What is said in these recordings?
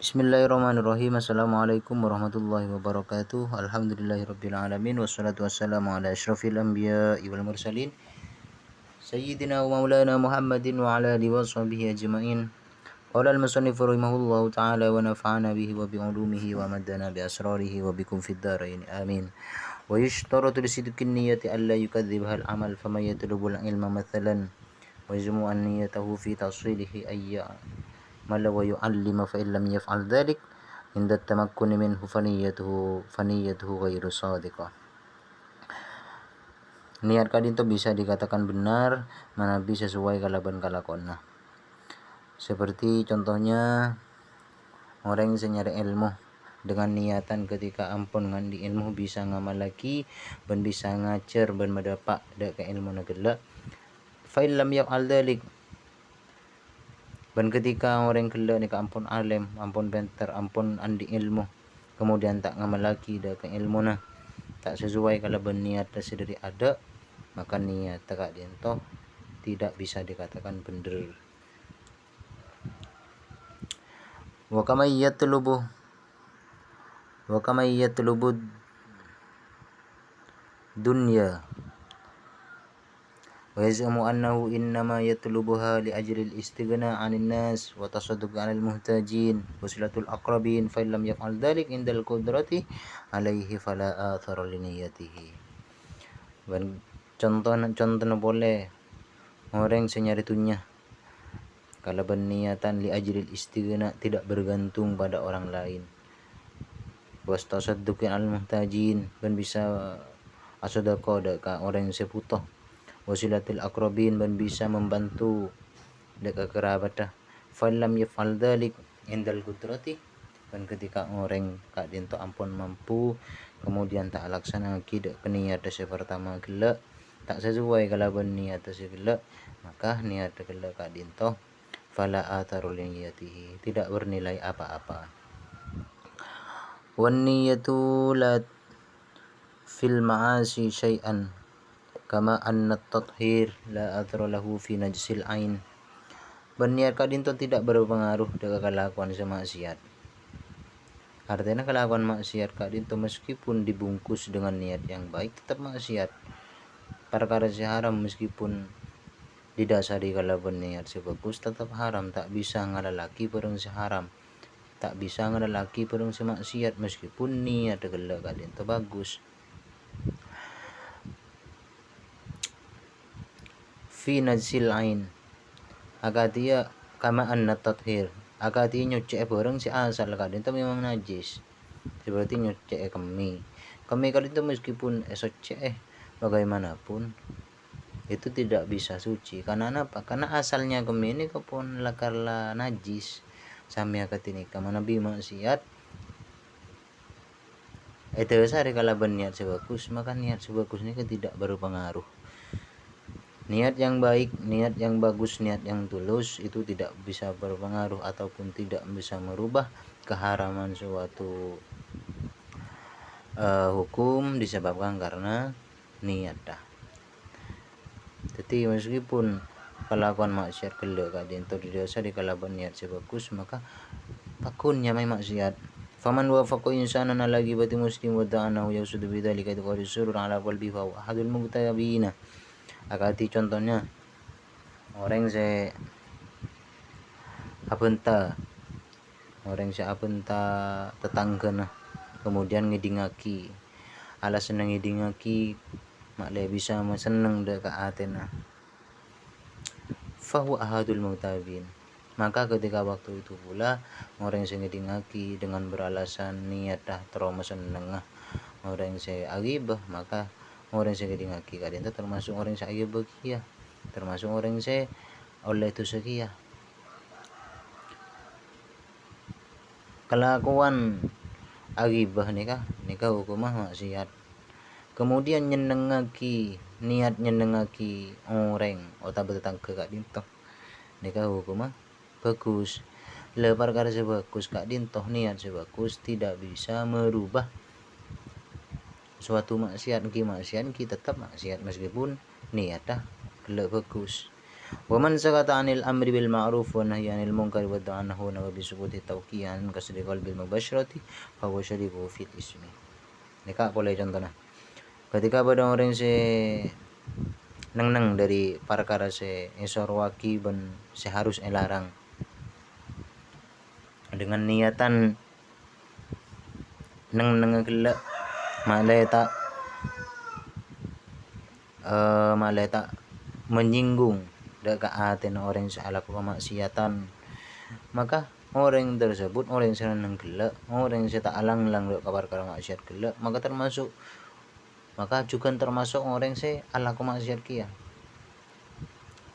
Bismillahirrahmanirrahim. Assalamualaikum warahmatullahi wabarakatuh. Alhamdulillahirrabbilalamin. Wassalatu wassalamu ala ashrafil anbiya'i wal mursalin Sayyidina wa maulana Muhammadin wa ala alihi wa sahbihi ajma'in. Qala al-musannif rahimahullahu ta'ala wa nafa'ana bihi wa bi'ulumihi wa maddana bi asrarihi wa bikum fid dharain. Amin. Wa yushtaratu li sidqin niyyati alla yukadzibha al-amal faman yatlubu al-ilma mathalan wa yajmu an niyyatahu fi tahsilihi ayya mala wa yu'allima fa illam yaf'al dhalik inda tamakkuni minhu faniyatuhu ghairu shadiqah. Niat kadin itu bisa dikatakan benar manabi sesuai kalaban kalakonna. Seperti contohnya orang yang nyari ilmu dengan niatan ketika ampun ngandi ilmu bisa ngamal lagi ben bisa ngacer ben mendapat dak ke ilmu nagela fa illam yaf'al dhalik. Dan ketika orang kela ni ampun alim, ampun benter, ampun andi ilmu, kemudian tak ngamal lagi dah ke ilmu nah, tak sesuai kalau berniat sendiri ada, maka niat tak dientoh tidak bisa dikatakan benar. Wa kama yatlubu dunya wa yaz'umu annahu innama yatlubuha li ajli al-istighna 'anil nas wa tasadduq 'alal muhtajin wa silatul aqrabin fa illam yaf'al dhalik indal qudrati 'alaihi fala athara li niyyatihi. Dan contoh boleh orang senyari dunia kalau berniatan li ajli al-istighna tidak bergantung pada orang lain wa tasadduq 'alal muhtajin dan bisa sedekah dekat orang yang seputuh wasilatil akrabin dan bisa membantu dekat kerabat falam yaf'al dhalik indal qudrati dan ketika orang kak dinto ampun mampu kemudian tak laksana kidak niat pertama gelak tak sesuai kalau berniat gelak maka niat gelak kak dinto fala atharul niyatihi tidak bernilai apa-apa. Wan niyatu la fil ma'asi syai'an kama anna at-tathhir la athara lahu fi najsil ain. Berniat kadin itu tidak berpengaruh dengan kelakuan semaksiat. Artinya kelakuan maksiat kadin itu meskipun dibungkus dengan niat yang baik tetap maksiat. Perkara haram meskipun didasari kalau berniat sebagus tetap haram, tak bisa ngalalaki perang seharam. Tak bisa ngalalaki perang semaksiat meskipun niat gelak kadin itu bagus. Fi najsil ain akatia kama anna tathhir akati nyuci barang si asal kadin itu memang najis seperti nyuci kami kadin itu meskipun suci bagaimanapun itu tidak bisa suci karena apa? Karena asalnya kami ini kepun lakarla najis sami akati ni kama nabi maksiat itu sari kalau berniat sebagus maka niat sebagus ini tidak berpengaruh. Niat yang baik, niat yang bagus, niat yang tulus itu tidak bisa berpengaruh ataupun tidak bisa merubah keharaman suatu hukum disebabkan karena niat dah. Jadi meskipun kelakuan maksiat kelak kadin itu dosa di kalaban niat sebagus maka pakunnya mai maksiat. Faman wafaqa insanan ala ghibati muslim wa da'anahu yasudu bidzalika qad surur ala qalbi fa ahadul mubtabiina. Akati contohnya orang se apenta tetangga nah kemudian ngidingaki alas seneng ngidingaki makle bisa seneng dekat atena fahu ahadul mutabin maka ketika waktu itu pula orang yang ngidingaki dengan beralasan niat dah trauma seneng orang yang agibah maka orang yang ngidingaki kadang itu termasuk orang yang agibah kia termasuk orang yang oleh itu sekia kelakuan agibah nikah hukumah maksiat kemudian niat nyenengaki orang atau bertetangga kak dintoh nikah hukumah bagus lebar karena sebagus kak dintoh niat sebagus tidak bisa merubah suatu maksiat ki tetap maksiat meskipun niat dah gelak bagus Wa man sakata 'anil amri bil ma'ruf wa nahyi 'anil munkar wa da'a anhu wa bi sukuti tawqiyan kasri qalbil mubasyrati fa huwa syariku fil ismi. Nika boleh contoh nah. Ketika ada orang neng dari perkara esor wakiban seharus larang dengan niatan neng gelak maleta menyinggung dekat hati orang yang salah kemaksiatan, maka orang tersebut orang yang senang gelak, orang yang tak alang-alang dekat perkara maksiat gelak, maka juga termasuk orang yang ala kemaksiat kia.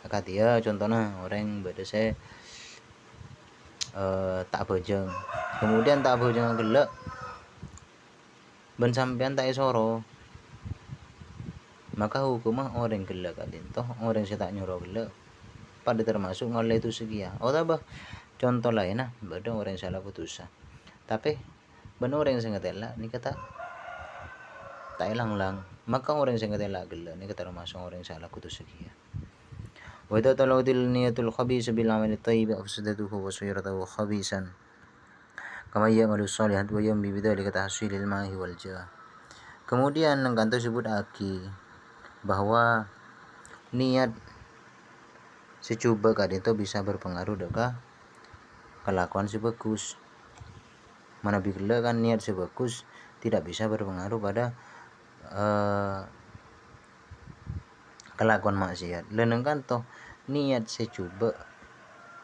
Maka dia contohnya orang beda tak bojeng, kemudian tak bojeng gelak ben sampean tak isoro, maka hukumah orang gelak kadin toh orang yang tak nyuruh gelak pada termasuk ngoleh itu sekia. Oh tabah contoh lain nah, beda orang yang salah putusan, tapi benar orang yang sangat elak ni kata tak lang, maka orang yang sangat elak gelak ni kata termasuk orang yang salah putus sekia. Wa idza talawtil niyatul khabisa bil amali tayyib afsadatuhu wa sayratahu khabisan kama ya'malu shalihat wa yambi bidzalika tahsilil mahi wal jah. Kemudian nengkanto sebut aki bahwa niat secoba kadin itu bisa berpengaruh dekat kelakuan sebagus. Mana bila kan niat sebagus tidak bisa berpengaruh pada kelakuan maksiat. Leneng kan toh niat secoba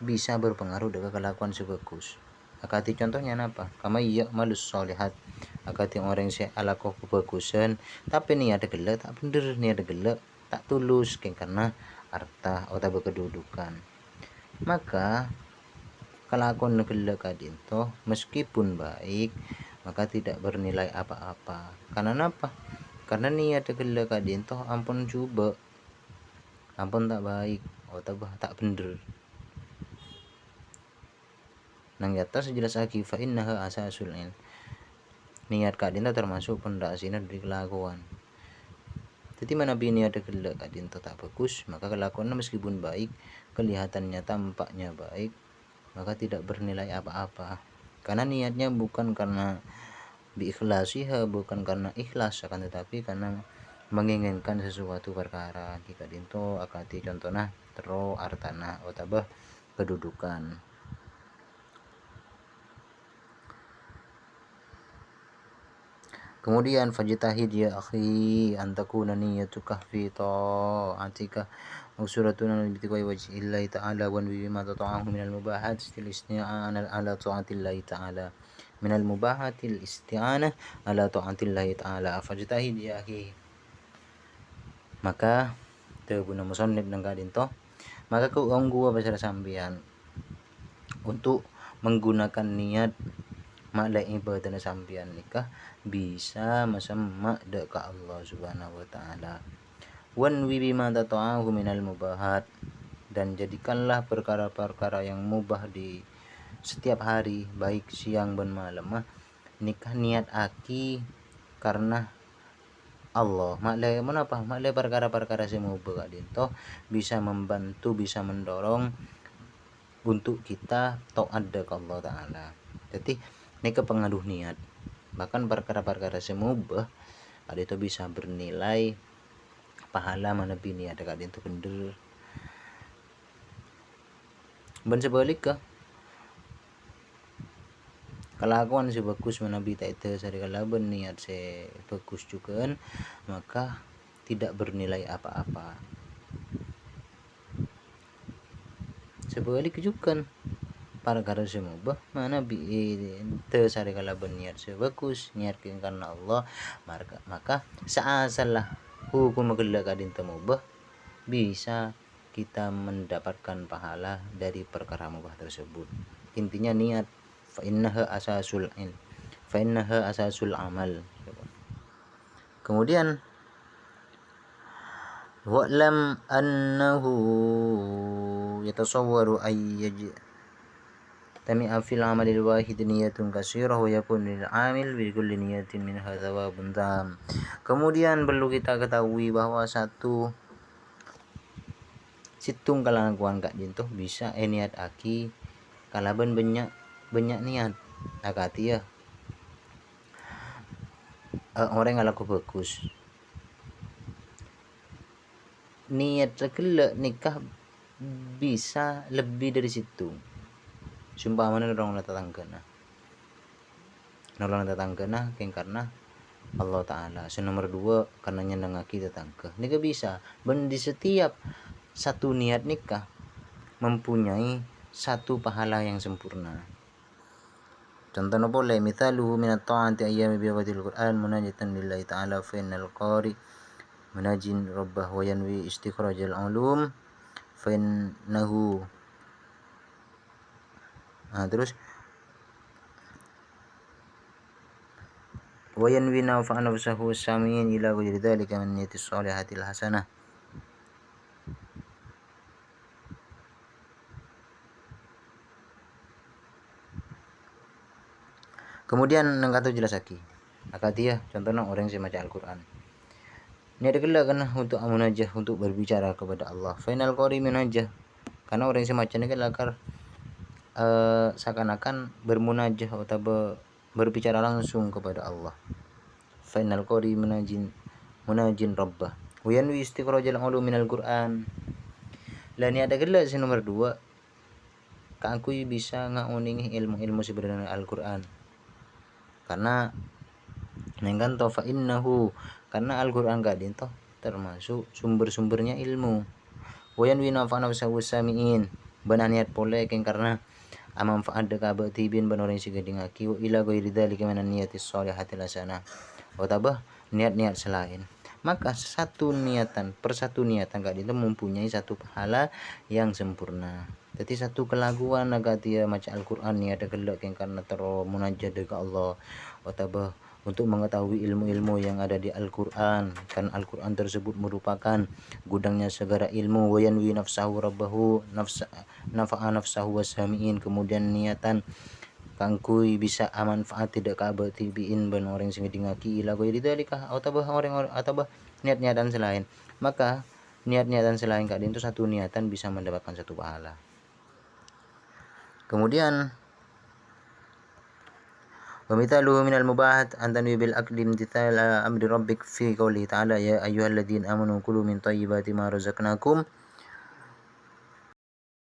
bisa berpengaruh dengan kelakuan sebagus. Akati contohnya apa? Kama iya malus solihat. Akati orang yang ala kebagusan tapi niat gelak tak bener, niat gelak tak tulus karena harta atau kedudukan. Maka kelakuan gelak kadin toh meskipun baik maka tidak bernilai apa-apa. Karena apa? Karena niat gelak kadin toh ampun coba, ampun tak baik atau tak bener. Nang yata sejelas aki fa innaha asasul ilm. Niat kadin termasuk pondasinya dari kelakuan. Jadi mana niat gelak kadin tak bagus, maka kelakuannya meskipun baik, kelihatannya tampaknya baik, maka tidak bernilai apa-apa. Karena niatnya bukan karena biikhlasiha, bukan karena ikhlas, akan tetapi karena menginginkan sesuatu perkara. Jika dinto akati contohnya tero artana otabah kedudukan. Kemudian fajtahid ya akhi an takuna niyyatuka fi ta'atika mawsuratun bi tiqwa wajhillahi ta'ala wa bima tata'ahu minal mubahat isti'ana ala ta'atillahi ta'ala minal mubahatil isti'anah ala ta'atillahi ta'ala fajtahid ya akhi. Maka tebuna musannif nang kadin to, maka ku gua pasal sambian untuk menggunakan niat maklai ibadah na sambian nikah bisa masamma dekat Allah Subhanahu wa taala. Wan wi bima tata'ahu minal mubahat, dan jadikanlah perkara-perkara yang mubah di setiap hari baik siang dan malam nikah niat aki karena Allah. Maklai menapa? Maklai perkara-perkara semubah kadin toh bisa membantu, bisa mendorong untuk kita taat dekat Allah taala. Jadi ini pengaruh niat, bahkan perkara-perkara semubah ada itu bisa bernilai pahala menepi niat dekat itu bener. Dan sebaliknya kelakuan sebagus menabi tak itu sari kalaban niat sebagus juga maka tidak bernilai apa-apa. Sebaliknya juga perkara semubah mana sari kalaban niat sebagus niat karena Allah, maka seasalah hukum gelak kadin temubah bisa kita mendapatkan pahala dari perkara mubah tersebut. Intinya niat fa innaha asasul ilm, fa innaha asasul amal. Kemudian wa'lam annahu yatasawwaru tami'a fil amalil wahid niyatun katsirah wa yakun lil amil bi kulli niyatin minha thawabun tam. Kemudian perlu kita ketahui bahwa situng kalakuan kak jintuh bisa niat aki kalaban banyak niat akati ya orang ngalaku bagus niat sekele nikah bisa lebih dari situ sumpah mana orang tetangga nah karena Allah Ta'ala nomor 2 karena nyenengaki tetangga nikah bisa dan di setiap satu niat nikah mempunyai satu pahala yang sempurna. Contohnya boleh mithaluhu minat ta'anti ayyami biwadil Qur'an munajatan lillahi ta'ala fa innal qari munajin rabbah wa yanwi istikhrajal ulum fa innahu terus wa yanwi nafa'a nafsahu samiin ila ghairi dzalika min niyatis shalihatil hasanah. Kemudian nengkatu jelas lagi akatia contohnya orang yang baca Al-Quran ini ada gela kan untuk munajah untuk berbicara kepada Allah final qari munajah karena orang yang baca ini kan seakan-akan bermunajah atau berbicara langsung kepada Allah final qari munajin rabbah wa yanwi istikhrajal ulum minal Quran lah ini ada gela nomor 2 aku bisa ngauningi ilmu sebenarnya Al-Quran karena nengkan fa innahu karena Al-Quran gak dintoh termasuk sumber-sumbernya ilmu wayan wina fa nafsahu samiin benar niat pole karena manfaat deka batibin ban orang sigeding aki ila ghairi dzalika min niyatis shalihatil hasanah tabah niat-niat selain maka satu niatan gak dintoh mempunyai satu pahala yang sempurna. Jadi satu kelaguan agak dia maca Al-Quran ni ada gelak yang karena munajat dengan Allah atau untuk mengetahui ilmu-ilmu yang ada di Al-Quran kan Al-Quran tersebut merupakan gudangnya segala ilmu wa yanwi nafsahu rabbahu nafa'a nafsahu wasamiin kemudian niatan kangkui bisa manfaat tidak kabatibiin ban orang sing dingaki ila ghairi dzalika atau orang atau niat-niatan selain maka niat-niatan selain kak itu satu niatan bisa mendapatkan satu pahala. Kemudian wa mithaluhu minal mubahat an tanwi bil aqli imtithal amri rabbik fi qouli ta'ala ya ayyuhalladzina amanu kulu min thayyibati ma razaqnakum